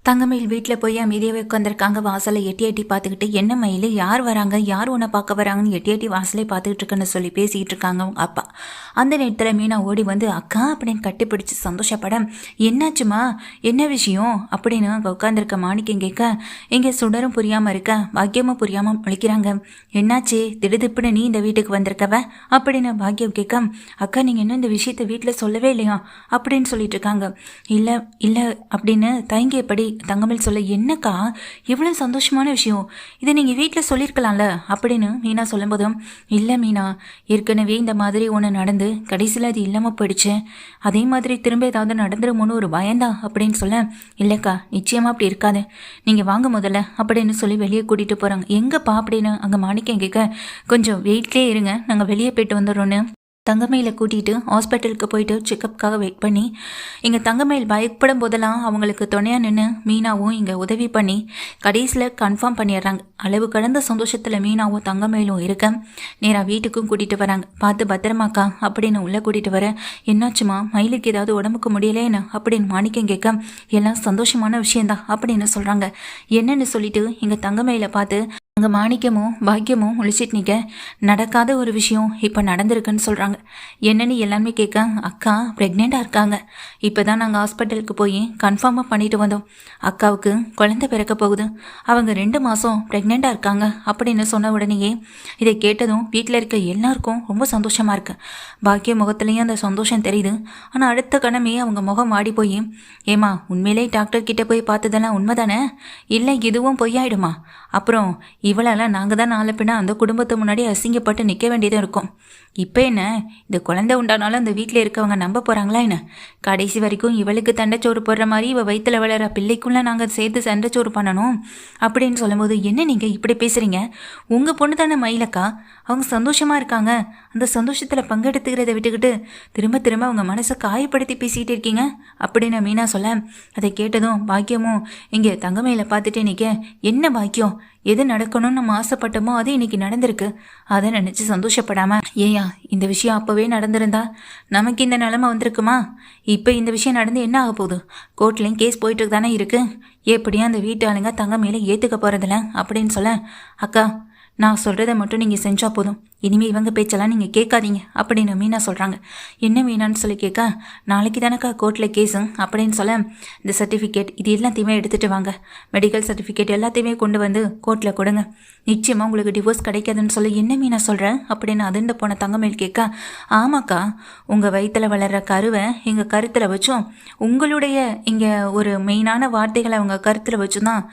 தங்கமயில் வீட்டில் போய் அமைதியாகவே உட்காந்துருக்காங்க. வாசலை எட்டி எட்டி பார்த்துக்கிட்டு, என்ன மயில், யார் வராங்க, யார் உன்னை பார்க்க வராங்கன்னு எட்டி எட்டி வாசலே பார்த்துக்கிட்டு இருக்குன்னு சொல்லி பேசிக்கிட்டு இருக்காங்க அவங்க அப்பா. அந்த நேரத்தில் மீனா ஓடி வந்து அக்கா அப்படின்னு கட்டிப்பிடிச்சு சந்தோஷப்பட, என்னாச்சுமா, என்ன விஷயம் அப்படின்னு அங்கே உட்காந்துருக்க மாணிக்கம் கேட்க, இங்கே சுடரும் புரியாமல் இருக்க, பாக்கியமும் புரியாமல் முழிக்கிறாங்க. என்னாச்சு திடுதிப்புன்னு நீ இந்த வீட்டுக்கு வந்திருக்கவ அப்படின்னு பாக்கியம் கேட்க, அக்கா நீங்கள் இன்னும் இந்த விஷயத்தை வீட்டில் சொல்லவே இல்லையா அப்படின்னு சொல்லிட்டு இருக்காங்க. இல்லை இல்லை அப்படின்னு தயங்கியபடி தங்கமயில் சொல்ல, என்னக்கா இவ்வளோ சந்தோஷமான விஷயம், இதை நீங்கள் வீட்டில் சொல்லியிருக்கலாம்ல அப்படின்னு மீனா சொல்லும்போதும், இல்லை மீனா, ஏற்கனவே இந்த மாதிரி ஒன்று நடந்து கடைசியில் அது இல்லாமல் போயிடுச்சு, அதே மாதிரி திரும்ப ஏதாவது நடந்துருமோன்னு ஒரு பயந்தான் அப்படின்னு சொல்ல, இல்லைக்கா நிச்சயமாக அப்படி இருக்காது, நீங்கள் வாங்க முதல்ல அப்படின்னு சொல்லி வெளியே கூட்டிகிட்டு போகிறாங்க. எங்கப்பா அப்படின்னு அங்கே மாணிக்கம் கேட்க, கொஞ்சம் வெயிட்லேயே இருங்க, நாங்கள் வெளியே போயிட்டு வந்துடுறோன்னு தங்கமயிலை கூட்டிகிட்டு ஹாஸ்பிட்டலுக்கு போயிட்டு செக்கப்புக்காக வெயிட் பண்ணி, இங்கே தங்கமயில் பயப்படும் போதெல்லாம் அவங்களுக்கு துணையாக நின்று மீனாவும் இங்கே உதவி பண்ணி கடைசியில் கன்ஃபார்ம் பண்ணிடுறாங்க. அளவு கடந்த சந்தோஷத்தில் மீனாவும் தங்கமயிலும் இருக்க நேராக வீட்டுக்கும் கூட்டிகிட்டு வராங்க. பார்த்து பத்திரமாக்கா அப்படின்னு உள்ளே கூட்டிகிட்டு வர, என்னாச்சுமா, மயிலுக்கு ஏதாவது உடம்புக்கு முடியலேன்னு அப்படின்னு மாணிக்கம் கேட்க, எல்லாம் சந்தோஷமான விஷயந்தான் அப்படின்னு சொல்கிறாங்க. என்னன்னு சொல்லிட்டு இங்கே தங்கமயிலை பார்த்து அங்கே மாணிக்கமும் பாக்கியமும் முழிச்சிட்டு நிற்க, நடக்காத ஒரு விஷயம் இப்போ நடந்திருக்குன்னு சொல்கிறாங்க. என்னன்னு எல்லாருமே கேட்க, அக்கா ப்ரெக்னெண்ட்டாக இருக்காங்க, இப்போ தான் நாங்கள் ஹாஸ்பிட்டலுக்கு போய் கன்ஃபார்மாக பண்ணிட்டு வந்தோம், அக்காவுக்கு குழந்தை பிறக்க போகுது, அவங்க 2 மாதம் ப்ரெக்னெண்ட்டாக இருக்காங்க அப்படின்னு சொன்ன உடனேயே இதை கேட்டதும் வீட்டில் இருக்க எல்லாருக்கும் ரொம்ப சந்தோஷமாக இருக்கு. பாக்கிய முகத்துலேயும் அந்த சந்தோஷம் தெரியுது. ஆனால் அடுத்த கணமே அவங்க முகம் வாடி போய், ஏமா உண்மையிலே டாக்டர் கிட்டே போய் பார்த்ததெல்லாம் உண்மைதானே, இல்லை இதுவும் பொய்யாயிடுமா, அப்புறம் இவளெல்லாம் நாங்கள் தான் நாளை பின்ன அந்த குடும்பத்தை முன்னாடி அசிங்கப்பட்டு நிற்க வேண்டியதாக இருக்கும், இப்போ என்ன இந்த குழந்தை உண்டானாலும் அந்த வீட்டில் இருக்கவங்க நம்ப போகிறாங்களா என்ன, கடைசி வரைக்கும் இவளுக்கு தண்டைச்சோறு போடுற மாதிரி இவள் வயிற்றில் வளர பிள்ளைக்குள்ளே நாங்கள் சேர்த்து சண்டைச்சோறு பண்ணணும் அப்படின்னு சொல்லும்போது, என்ன நீங்கள் இப்படி பேசுகிறீங்க, உங்கள் பொண்ணு தானே மயிலக்கா, அவங்க சந்தோஷமாக இருக்காங்க, அந்த சந்தோஷத்தில் பங்கெடுத்துக்கிறத விட்டுக்கிட்டு திரும்ப திரும்ப அவங்க மனசை காயப்படுத்தி பேசிகிட்டு இருக்கீங்க அப்படின்னு மீனா சொல்ல, அதை கேட்டதும் பாக்கியமும் இங்கே தங்கமயில பார்த்துட்டே நிற்க, என்ன பாக்கியம், எது நடக்கணும்னு நம்ம ஆசைப்பட்டோமோ அது இன்னைக்கு நடந்திருக்கு, அதை நினச்சி சந்தோஷப்படாம, ஏயா இந்த விஷயம் அப்போவே நடந்திருந்தா நமக்கு இந்த நிலமை வந்திருக்குமா, இப்போ இந்த விஷயம் நடந்து என்ன ஆக போகுது, கோர்ட்லேயும் கேஸ் போயிட்டு தானே இருக்கு, எப்படியும் அந்த வீட்டு ஆளுங்க தங்கமயில ஏற்றுக்க போகிறதில்ல அப்படின்னு சொல்ல, அக்கா நான் சொல்கிறத மட்டும் நீங்கள் செஞ்சால் போதும், இனிமேல் இவங்க பேச்செல்லாம் நீங்கள் கேட்காதீங்க அப்படின்னு மீனா சொல்கிறாங்க. என்ன மீனான்னு சொல்லி கேட்க, நாளைக்கு தானக்கா கோர்ட்டில் கேஸு அப்படின்னு சொல்ல, இந்த சர்டிஃபிகேட் இது எல்லாத்தையுமே எடுத்துகிட்டு வாங்க, மெடிக்கல் சர்டிஃபிகேட் எல்லாத்தையுமே கொண்டு வந்து கோர்ட்டில் கொடுங்க, நிச்சயமாக உங்களுக்கு டிவோர்ஸ் கிடைக்காதுன்னு சொல்லி, என்ன மீனா சொல்கிறேன் அப்படின்னு அதிர்ந்து போன தங்கமயில் கேட்க, ஆமாக்கா உங்கள் வயிற்றில் வளர்கிற கருவை எங்கள் கருத்தில் வச்சோம், உங்களுடைய இங்கே ஒரு மெயினான வார்த்தைகளை அவங்க கருத்தில் வச்சும் தான்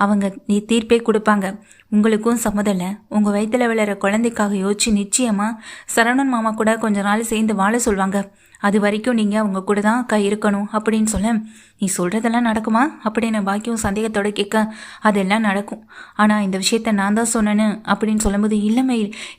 அவங்க தீர்ப்பே கொடுப்பாங்க, உங்களுக்கும் சம்மதம் இல்லை, உங்கள் வயிற்றில் விளையாடுற குழந்தைக்காக யோசிச்சு நிச்சயமாக சரவணன் மாமா கூட கொஞ்ச நாள் சேர்ந்து வாழ சொல்லுவாங்க, அது வரைக்கும் நீங்கள் அவங்க கூட தான் அக்கா இருக்கணும் அப்படின்னு சொல்ல, நீ சொல்கிறதெல்லாம் நடக்குமா அப்படின்னு பாக்கியம் சந்தேகத்தோடு கேட்க, அதெல்லாம் நடக்கும், ஆனால் இந்த விஷயத்த நான் தான் சொன்னேன்னு அப்படின்னு சொல்லும்போது,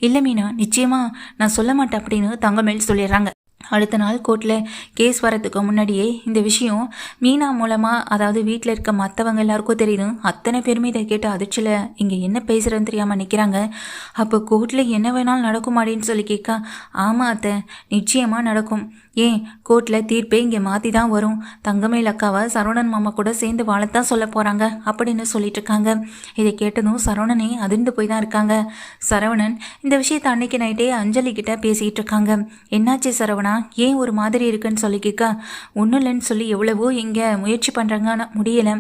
இல்லை மீனா நிச்சயமாக நான் சொல்ல மாட்டேன் அப்படின்னு தங்கமயில் சொல்லிடுறாங்க. அடுத்த நாள் கோர்ட்டில் கேஸ் வரதுக்கு முன்னாடியே இந்த விஷயம் மீனா மூலமாக, அதாவது வீட்டில் இருக்க மற்றவங்க எல்லாருக்கும் தெரியுது. அத்தனை பேருமே இதை கேட்டு அதிர்ச்சியில் இங்கே என்ன பேசுகிறேன்னு தெரியாமல் நிற்கிறாங்க. அப்போ கோர்ட்டில் என்ன வேணாலும் நடக்கும் அப்படின்னு சொல்லி கேட்க, ஆமாம் அத்தை நிச்சயமாக நடக்கும், ஏன் கோர்ட்டில் தீர்ப்பே இங்கே மாற்றி தான் வரும், தங்கமயில் அக்காவை சரவணன் மாமா கூட சேர்ந்து வாழத்தான் சொல்ல போகிறாங்க அப்படின்னு சொல்லிட்டு இருக்காங்க. இதை கேட்டதும் சரவணனே அதிர்ந்து போய் தான் இருக்காங்க. சரவணன் இந்த விஷயத்தை அன்னைக்கு நைட்டே அஞ்சலி கிட்ட பேசிகிட்டு இருக்காங்க. என்னாச்சு சரவணா, ஏன் ஒரு மாதிரி இருக்குன்னு சொல்லி கேட்க, ஒன்றும் இல்லைன்னு சொல்லி எவ்வளவோ இங்கே முயற்சி பண்ணுறாங்க, ஆனால் முடியலை,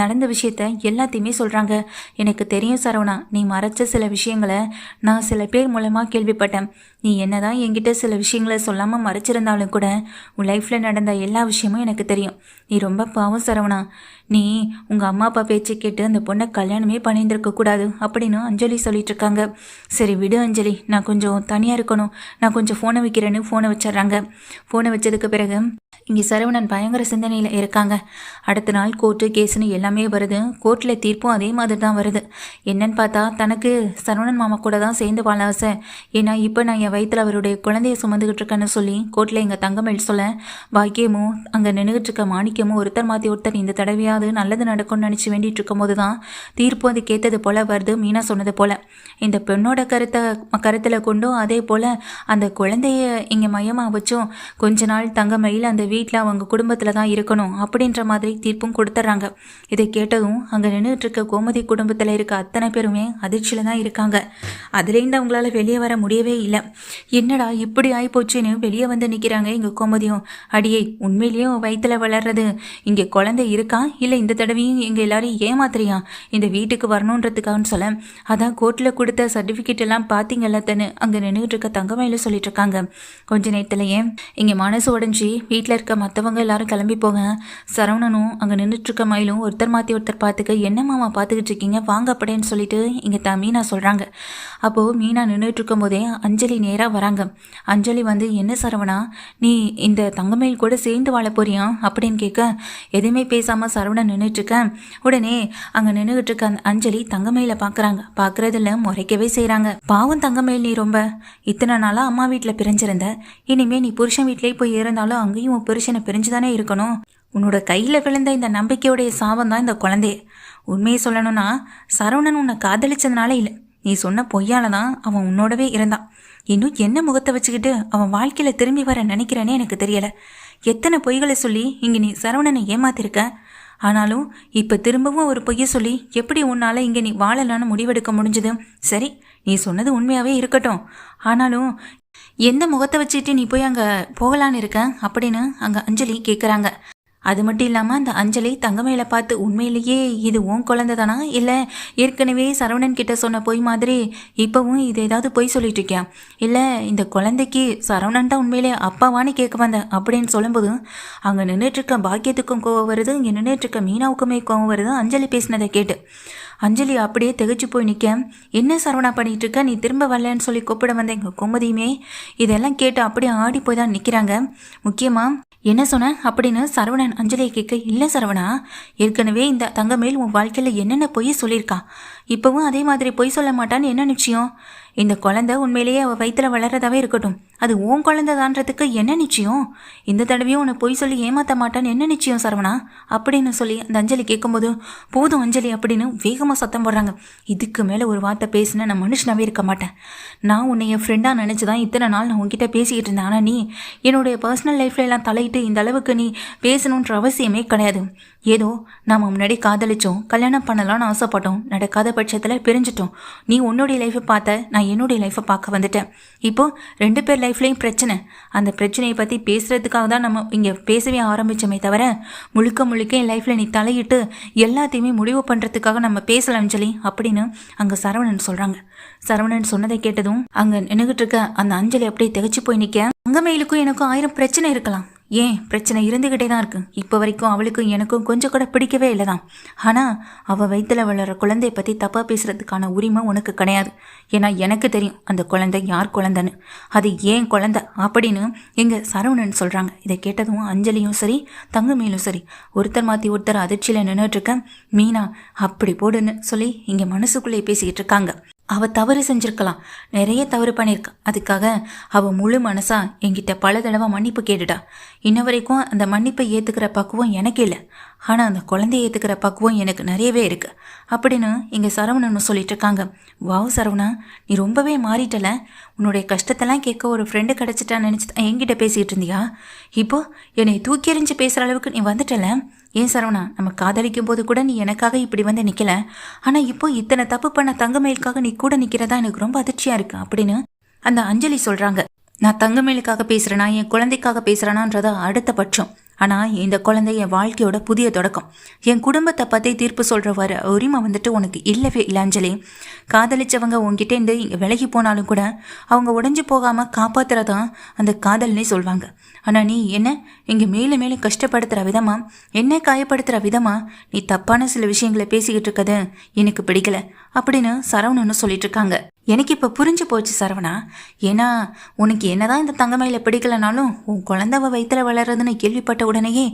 நடந்த விஷயத்த எல்லாத்தையுமே சொல்கிறாங்க, எனக்கு தெரியும் சரவணா, நீ மறைச்ச சில விஷயங்களை நான் சில பேர் மூலமாக கேள்விப்பட்டேன், நீ என்னதான் என்கிட்ட சில விஷயங்களை சொல்லாமல் மறைச்சிருந்தாலும் கூட உன் லைஃப்பில் நடந்த எல்லா விஷயமும் எனக்கு தெரியும், நீ ரொம்ப பாவம் சரவணா, நீ உங்கள் அம்மா அப்பா பேச்சு கேட்டு அந்த பொண்ணை கல்யாணமே பண்ணியிருந்துருக்கக்கூடாது அப்படின்னு அஞ்சலி சொல்லிட்டு இருக்காங்க. சரி விடு அஞ்சலி, நான் கொஞ்சம் தனியாக இருக்கணும், நான் கொஞ்சம் ஃபோனை வைக்கிறேன்னு ஃபோனை வச்சிட்றாங்க. ஃபோனை வச்சதுக்கு பிறகு இங்கே சரவணன் பயங்கர சிந்தனையில் இருக்காங்க. அடுத்த நாள் கோர்ட்டு கேஸுன்னு எல்லாமே வருது. கோர்ட்டில் தீர்ப்பும் அதே மாதிரி தான் வருது. என்னன்னு பார்த்தா தனக்கு சரவணன் மாமா கூட தான் சேர்ந்து வாழ ஆசை, ஏன்னா இப்போ நான் என் வயிற்றில் அவருடைய குழந்தைய சுமந்துக்கிட்டு இருக்கேன்னு சொல்லி கோர்ட்டில் எங்கள் தங்கமேல் சொல்ல பாக்கியமும் அங்கே நின்றுட்டு இருக்க மாணிக்கமும் ஒருத்தர் மாற்றி ஒருத்தர் இந்த தடவையாவது நல்லது நடக்கும்னு நினச்சி வேண்டிட்டு இருக்கும் போது தான் தீர்ப்பு வந்து கேட்டது போல் வருது. மீனா சொன்னது போல் இந்த பெண்ணோட கருத்தில் கொண்டும் அதே போல் அந்த குழந்தைய இங்கே மையமாக வச்சும் கொஞ்ச நாள் தங்கமயில் அந்த வீட்டில் அவங்க குடும்பத்தில் தான் இருக்கணும் அப்படின்ற மாதிரி தீர்ப்பும் கொடுத்துட்றாங்க. இதை கேட்டதும் அங்கே நின்றுட்டு இருக்க கோமதி குடும்பத்தில் இருக்க அத்தனை பேருமே அதிர்ச்சியில் தான் இருக்காங்க. அதுலேருந்து அவங்களால வெளியே வர முடியவே இல்லை. என்னடா இப்படி ஆகிப்போச்சுன்னு வெளியே வந்து நிற்கிறாங்க இங்கே கோமதியும். அடியே உண்மையிலேயே வயிற்றுல வளர்றது இங்கே குழந்தை இருக்கா இல்லை இந்த தடவையும் எங்கள் எல்லாரையும் ஏமாத்துறியா இந்த வீட்டுக்கு வரணுன்றதுக்காகன்னு சொல்ல அதான் கோர்ட்டில் கொடுத்த சர்டிஃபிகேட் எல்லாம் பார்த்தீங்கல்ல தானே அங்கே நின்றுட்டு இருக்க தங்கமயில சொல்லிட்டு இருக்காங்க. கொஞ்ச நேரத்துலையே இங்கே மனசு உடஞ்சி வீட்டில் இருக்க மற்றவங்க எல்லாரும் கிளம்பி போக சரவணனும் அங்கே நின்றுட்டு இருக்க மயிலும் ஒருத்தர் மாற்றி ஒருத்தர் பார்த்துக்க என்ன மாமா பார்த்துக்கிட்டு இருக்கீங்க வாங்க அப்படின்னு சொல்லிட்டு இங்கே மீனா சொல்கிறாங்க. அப்போது மீனா நின்றுட்டு இருக்கும் போதே அஞ்சலி நேராக வராங்க. அஞ்சலி வந்து என்ன சரவணா நீ இந்த தங்கமயில் கூட சேர்ந்து வாழ போறியா அப்படின்னு கேட்க எதுவுமே பேசாமல் சரவணன் நின்றுட்டுருக்க. உடனே அங்கே நின்றுகிட்டு இருக்க அந்த அஞ்சலி தங்கமயில பார்க்குறாங்க. பார்க்குறதில்ல முறைக்கவே செய்கிறாங்க. பாவம் தங்கமயில் நீ ரொம்ப இத்தனை நாளாக அம்மா வீட்டில் பிரிஞ்சிருந்த இனிமேல் நீ புருஷன் வீட்டிலே போய் இருந்தாலும் அங்கேயும் உன் புருஷனை பிரிஞ்சு தானே இருக்கணும். உன்னோட கையில் விழுந்த இந்த நம்பிக்கையுடைய சாபம் தான் இந்த குழந்தைய. உண்மையை சொல்லணும்னா சரவணன் உன்னை காதலிச்சதுனால இல்லை நீ சொன்ன பொய்யால தான் அவன் உன்னோடவே இருந்தான். இன்னும் என்ன முகத்தை வச்சுக்கிட்டு அவன் வாழ்க்கையில் திரும்பி வர நினைக்கிறேனே எனக்கு தெரியலை. எத்தனை பொய்களை சொல்லி இங்கே நீ சரவணனை ஏமாத்திருக்க. ஆனாலும் இப்போ திரும்பவும் ஒரு பொய்யை சொல்லி எப்படி உன்னால் இங்கே நீ வாழலான்னு முடிவெடுக்க முடிஞ்சது? சரி நீ சொன்னது உண்மையாகவே இருக்கட்டும். ஆனாலும் எந்த முகத்தை வச்சுட்டு நீ போய் அங்கே போகலான்னு இருக்க அப்படின்னு அங்கே அஞ்சலி கேட்குறாங்க. அது மட்டும் இல்லாமல் அந்த அஞ்சலி தங்கமயில பார்த்து உண்மையிலேயே இது உன் குழந்தை தானா இல்லை ஏற்கனவே சரவணன் கிட்ட சொன்ன பொய் மாதிரி இப்போவும் இது ஏதாவது பொய் சொல்லிட்டு இருக்கியா இல்லை இந்த குழந்தைக்கு சரவணன் தான் உண்மையிலே அப்பாவான்னு கேட்க வந்தேன் அப்படின்னு சொல்லும்போது அங்கே நின்றுட்டுருக்க பாக்கியத்துக்கும் கோவம் வருது. இங்கே நின்றுட்டுருக்க மீனாவுக்குமே கோவம் வருது அஞ்சலி பேசினதை கேட்டு. அஞ்சலி அப்படியே திகச்சு போய் நிற்க என்ன சரவணா பண்ணிட்டு இருக்க நீ திரும்ப வரலன்னு சொல்லி கூப்பிட வந்த எங்கள் குமதியுமே இதெல்லாம் கேட்டு அப்படியே ஆடி போய் தான் நிற்கிறாங்க. முக்கியமாக என்ன சொன்ன அப்படின்னு சரவணன் அஞ்சலியை கேட்க இல்லை சரவணா ஏற்கனவே இந்த தங்கமேல் உன் வாழ்க்கையில் என்னென்ன பொய் சொல்லியிருக்கா இப்போவும் அதே மாதிரி பொய் சொல்ல மாட்டான்னு என்ன நிச்சயம்? இந்த குழந்தை உண்மையிலேயே அவள் வயிற்றில் வளர்றதாவே இருக்கட்டும் அது உன் குழந்தை தான்றதுக்கு என்ன நிச்சயம்? இந்த தடவையும் உன்னை பொய் சொல்லி ஏமாற்ற மாட்டான்னு என்ன நிச்சயம் சரவணா அப்படின்னு சொல்லி அந்த அஞ்சலி கேட்கும்போது போதும் அஞ்சலி அப்படின்னு வேகமாக சத்தம் போடுறாங்க. இதுக்கு மேலே ஒரு வார்த்தை பேசினா நான் மனுஷனாவே இருக்க மாட்டேன். நான் உன்னை என் ஃப்ரெண்டாக நினச்சி தான் இத்தனை நாள் நான் உன்கிட்ட பேசிக்கிட்டு இருந்தேன். ஆனால் நீ என்னுடைய பர்சனல் லைஃப்ல எல்லாம் தலையிட்டு இந்த அளவுக்கு நீ பேசணுன்ற அவசியமே கிடையாது. ஏதோ நாம் முன்னாடி காதலிச்சோம் கல்யாணம் பண்ணலாம்னு ஆசைப்பட்டோம் நடக்காத பட்சத்தில் பிரிஞ்சிட்டோம். நீ உன்னுடைய லைஃப்பை பார்த்த நான் என்னுடைய லைஃப்பை பார்க்க வந்துட்டேன். இப்போது ரெண்டு பேர் லைஃப்லேயும் பிரச்சனை. அந்த பிரச்சனையை பற்றி பேசுகிறதுக்காக தான் நம்ம இங்கே பேசவே ஆரம்பித்தோமே தவிர முழுக்க என் லைஃப்பில் நீ தலையிட்டு எல்லாத்தையுமே முடிவு பண்ணுறதுக்காக நம்ம பேசலாம் அஞ்சலி அப்படின்னு அங்கே சரவணன் சொல்கிறாங்க. சரவணன் சொன்னதை கேட்டதும் அங்கே நின்றுகிட்டு இருக்க அந்த அஞ்சலி அப்படியே திகச்சு போய் நிற்க தங்கமயிலுக்கும் எனக்கும் 1000 பிரச்சனை இருக்கலாம். ஏன் பிரச்சனை இருந்துக்கிட்டே தான் இருக்கு. இப்போ வரைக்கும் அவளுக்கும் எனக்கும் கொஞ்சம் கூட பிடிக்கவே இல்லை தான். ஆனால் அவள் வயிற்றில் வளர குழந்தைய பற்றி தப்பாக பேசுகிறதுக்கான உரிமை உனக்கு கிடையாது. ஏன்னா எனக்கு தெரியும் அந்த குழந்தை யார் குழந்தைன்னு. அது ஏன் குழந்தை அப்படின்னு எங்கள் சரவணன் சொல்கிறாங்க. இதை கேட்டதும் அஞ்சலியும் சரி தங்கமேலும் சரி ஒருத்தர் மாற்றி ஒருத்தர் அதிர்ச்சியில் நின்றுட்டுருக்க. மீனா அப்படி போடுன்னு சொல்லி இங்கே மனசுக்குள்ளே பேசிக்கிட்டு இருக்காங்க. அவள் தவறு செஞ்சுருக்கலாம், நிறைய தவறு பண்ணியிருக்கா. அதுக்காக அவள் முழு மனசா என்கிட்ட பல தடவை மன்னிப்பு கேட்டுட்டா. இன்ன வரைக்கும் அந்த மன்னிப்பை ஏற்றுக்கிற பக்குவம் எனக்கு இல்லை. ஆனால் அந்த குழந்தைய ஏற்றுக்கிற பக்குவம் எனக்கு நிறையவே இருக்குது அப்படின்னு இங்கே சரவணன் சொல்லிட்டு இருக்காங்க. வாவ் சரவணா நீ ரொம்பவே மாறிட்டல. உன்னுடைய கஷ்டத்தெல்லாம் கேட்க ஒரு ஃப்ரெண்டு கிடச்சிட்டான்னு நினச்சி என்கிட்ட பேசிகிட்டு இருந்தியா? இப்போது என்னை தூக்கி எறிஞ்சு பேசுகிற அளவுக்கு நீ வந்துட்டல. ஏன் சரவணா நம்ம காதலிக்கும் போது கூட நீ எனக்காக இப்படி வந்து நிற்கல. ஆனால் இப்போ இத்தனை தப்பு பண்ண தங்கமயிலுக்காக நீ கூட நிற்கிறதா எனக்கு ரொம்ப அதிர்ச்சியாக இருக்கு அப்படின்னு அந்த அஞ்சலி சொல்கிறாங்க. நான் தங்கமயிலுக்காக பேசுகிறேனா என் குழந்தைக்காக பேசுகிறேனான்றதா அடுத்த பட்சம். ஆனால் இந்த குழந்தை என் வாழ்க்கையோட புதிய தொடக்கம். என் குடும்பத்தை பற்றி தீர்ப்பு சொல்கிற வர உரிமை வந்துட்டு உனக்கு இல்லவே இல்லை அஞ்சலி. காதலிச்சவங்க உங்ககிட்டேருந்து இங்கே விலகி போனாலும் கூட அவங்க உடஞ்சி போகாமல் காப்பாற்றுறதான் அந்த காதல்னே சொல்வாங்க. ஆனால் நீ என்ன இங்கே மேலும் மேலும் கஷ்டப்படுத்துகிற விதமா என்ன காயப்படுத்துகிற விதமா நீ தப்பான சில விஷயங்களை பேசிக்கிட்டு இருக்கது எனக்கு பிடிக்கல அப்படின்னு சரவணன்னு சொல்லிட்டு இருக்காங்க. எனக்கு இப்போ புரிஞ்சு போச்சு சரவணா. ஏன்னா உனக்கு என்னதான் இந்த தங்கமயில பிடிக்கலனாலும் உன் குழந்தைவ வயிற்றுல வளர்றதுன்னு கேள்விப்பட்ட உடனேயே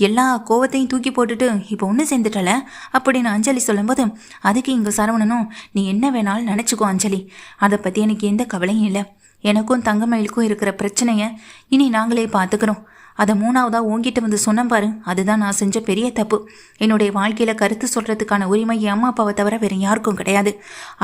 எல்லா கோவத்தையும் தூக்கி போட்டுட்டு இப்போ ஒன்று சேர்ந்துட்டல அப்படின்னு அஞ்சலி சொல்லும்போது அதுக்கு இங்கே சரவணனும் நீ என்ன வேணாலும் நினச்சிக்கோ அஞ்சலி, அதை பற்றி எனக்கு எந்த கவலையும் இல்லை. எனக்கும் தங்கமயிலுக்கும் இருக்கிற பிரச்சனையை இனி நாங்களே பார்த்துக்கிறோம். அதை மூணாவதா உங்ககிட்ட வந்து சொன்னேன் பாரு, அதுதான் நான் செஞ்ச பெரிய தப்பு. என்னுடைய வாழ்க்கையில் கருத்து சொல்கிறதுக்கான உரிமை என் அம்மா அப்பாவை தவிர வேறு யாருக்கும் கிடையாது.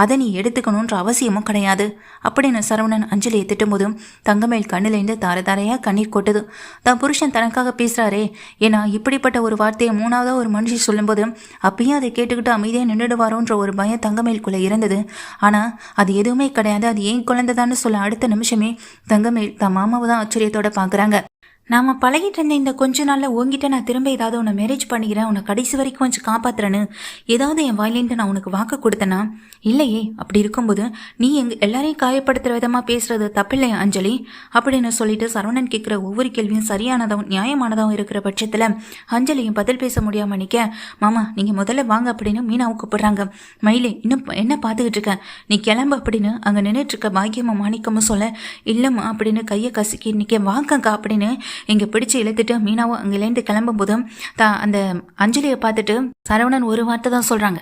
அதை நீ எடுத்துக்கணுன்ற அவசியமும் கிடையாது அப்படின்னு சரவணன் அஞ்சலியை திட்டும்போதும் தங்கமயில் கண்ணிலேருந்து தாரதாரையாக கண்ணீர் கொட்டுது. தான் புருஷன் தனக்காக பேசுகிறாரே, ஏன்னா இப்படிப்பட்ட ஒரு வார்த்தையை மூணாவதாக ஒரு மனுஷி சொல்லும்போது அப்பயும் அதை கேட்டுக்கிட்டு அமைதியாக நின்றுடுவாரோன்ற ஒரு பயம் தங்கமயிலுக்குள்ளே இருந்தது. ஆனால் அது எதுவுமே கிடையாது, அது ஏன் குழந்தைதான்னு சொல்ல அடுத்த நிமிஷமே தங்கமயில் தான் மாமாவை தான் ஆச்சரியத்தோட பார்க்குறாங்க. நாம் பழகிட்டு இருந்த இந்த கொஞ்ச நாளில் உங்ககிட்ட நான் திரும்ப ஏதாவது உன்னை மேரேஜ் பண்ணிக்கிறேன், உன்னை கடைசி வரைக்கும் கொஞ்சம் காப்பாற்றுறேன்னு ஏதாவது என் வாயிலேருந்து நான் உனக்கு வாக்கு கொடுத்தேனா? இல்லையே. அப்படி இருக்கும்போது நீ எல்லாரையும் காயப்படுத்துகிற விதமாக பேசுறது தப்பில்லையா அஞ்சலி அப்படின்னு சொல்லிட்டு சரவணன் கேட்குற ஒவ்வொரு கேள்வியும் சரியானதாகவும் நியாயமானதாகவும் இருக்கிற பட்சத்தில் அஞ்சலியும் பதில் பேச முடியாமல் நிற்க, மாமா நீங்கள் முதல்ல வாங்க அப்படின்னு மீனாவை கூப்பிடுறாங்க. மயிலே இன்னும் என்ன பார்த்துக்கிட்டு இருக்க, நீ கிளம்பு அப்படின்னு அங்கே நின்றுட்டு இருக்க பாக்கியமும் மாணிக்கமும் சொல்ல, இல்லைம்மா அப்படின்னு கையை கசுக்கி நிற்க, வாங்கக்கா அப்படின்னு இங்கே பிடிச்சி இழுத்துட்டு மீனாவும் அங்கேலேருந்து கிளம்பும் போதும் அந்த அஞ்சலியை பார்த்துட்டு சரவணன் ஒரு வார்த்தை தான் சொல்கிறாங்க,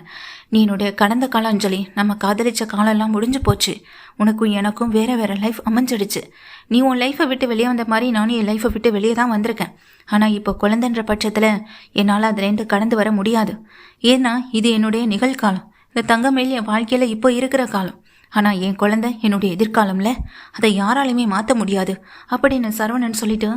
நீ என்னுடைய கடந்த காலம் அஞ்சலி, நம்ம காதலிச்ச காலம்லாம் முடிஞ்சு போச்சு. உனக்கும் எனக்கும் வேற வேற லைஃப் அமைஞ்சிடுச்சு. நீ உன் லைஃப்பை விட்டு வெளியே வந்த மாதிரி நானும் என் லைஃப்பை விட்டு வெளியே தான் வந்திருக்கேன். ஆனால் இப்போ குழந்தைன்ற பட்சத்தில் என்னால் அதுலேருந்து கடந்து வர முடியாது. ஏன்னா இது என்னுடைய நிகழ்காலம். இந்த தங்கமயில் என் வாழ்க்கையில் இப்போ இருக்கிற காலம். ஆனால் என் குழந்தை என்னுடைய எதிர்காலம்ல, அதை யாராலையுமே மாற்ற முடியாது அப்படின்னு சரவணன் சொல்லிட்டு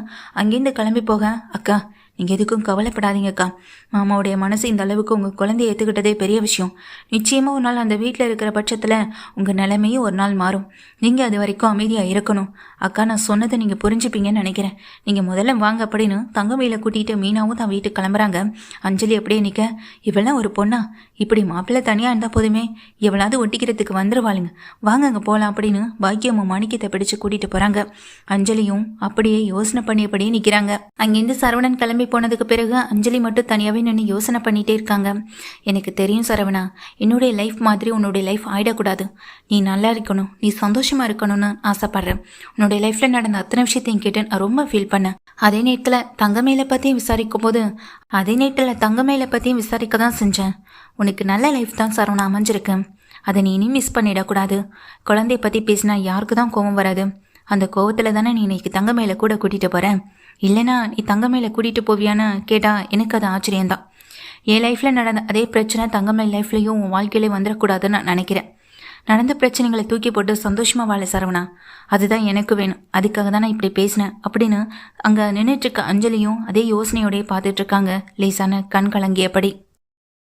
அங்கேருந்து கிளம்பி போக, அக்கா நீங்கள் எதுக்கும் கவலைப்படாதீங்கக்கா. மாமாவுடைய மனசு இந்த அளவுக்கு உங்கள் குழந்தைய ஏற்றுக்கிட்டதே பெரிய விஷயம். நிச்சயமாக ஒரு நாள் அந்த வீட்டில் இருக்கிற பட்சத்தில் உங்கள் நிலைமையும் ஒரு நாள் மாறும். நீங்கள் அது வரைக்கும் அமைதியாக இருக்கணும். அக்கா நான் சொன்னதை நீங்கள் புரிஞ்சுப்பீங்கன்னு நினைக்கிறேன். நீங்கள் முதல்ல வாங்க அப்படின்னு தங்கமயில கூட்டிகிட்டு மீனாவும் தான் வீட்டுக்கு கிளம்புறாங்க. அஞ்சலி அப்படியே நிற்க, இவெல்லாம் ஒரு பொண்ணா, இப்படி மாப்பிள்ளை தனியாக இருந்தால் போதுமே, எவ்வளவு ஒட்டிக்கிறதுக்கு வந்துருவாளுங்க, வாங்க அங்கே போகலாம் அப்படின்னு பாக்கியமும் மாணிக்கத்தை பிடிச்சு கூட்டிகிட்டு போகிறாங்க. அஞ்சலியும் அப்படியே யோசனை பண்ணியபடியே நிற்கிறாங்க. அங்கேருந்து சரவணன் கிளம்பி போனதுக்கு பிறகு அஞ்சலி மட்டும் தனியாகவே நின்று யோசனை பண்ணிகிட்டே இருக்காங்க. எனக்கு தெரியும் சரவணா, என்னுடைய லைஃப் மாதிரி உன்னுடைய லைஃப் ஆகிடக்கூடாது. நீ நல்லா இருக்கணும், நீ சந்தோஷமாக இருக்கணும்னு ஆசைப்பட்றேன். உன்னுடைய லைஃப்பில் நடந்த அத்தனை விஷயத்தையும் கேட்டு நான் ரொம்ப ஃபீல் பண்ணேன். அதே நேரத்தில் தங்கமயிலை பற்றியும் விசாரிக்க தான் செஞ்சேன். உனக்கு நல்ல லைஃப் தான் சரவணா அமைஞ்சிருக்கு. அதை நீ இனி மிஸ் பண்ணிடக்கூடாது. குழந்தைய பற்றி பேசினா யாருக்கு தான் கோபம் வராது. அந்த கோவத்தில் தானே நீ இன்னைக்கு தங்கமயில கூட கூட்டிகிட்டு போகிறேன். இல்லைனா நீ தங்கமயில கூட்டிகிட்டு போவியான்னு கேட்டால் எனக்கு அது ஆச்சரியம்தான். என் லைஃப்பில் நடந்த அதே பிரச்சனை தங்கமயில் லைஃப்லையும் உன் வாழ்க்கையிலே வந்துடக்கூடாதுன்னு நான் நினைக்கிறேன். நடந்த பிரச்சனைகளை தூக்கி போட்டு சந்தோஷமாக வாழ சரவணா, அதுதான் எனக்கு வேணும். அதுக்காக தான் நான் இப்படி பேசினேன் அப்படின்னு அங்கே நின்றுட்டுருக்க அஞ்சலியும் அதே யோசனையோடய பார்த்துட்ருக்காங்க, லேசான கண் கலங்கியபடி.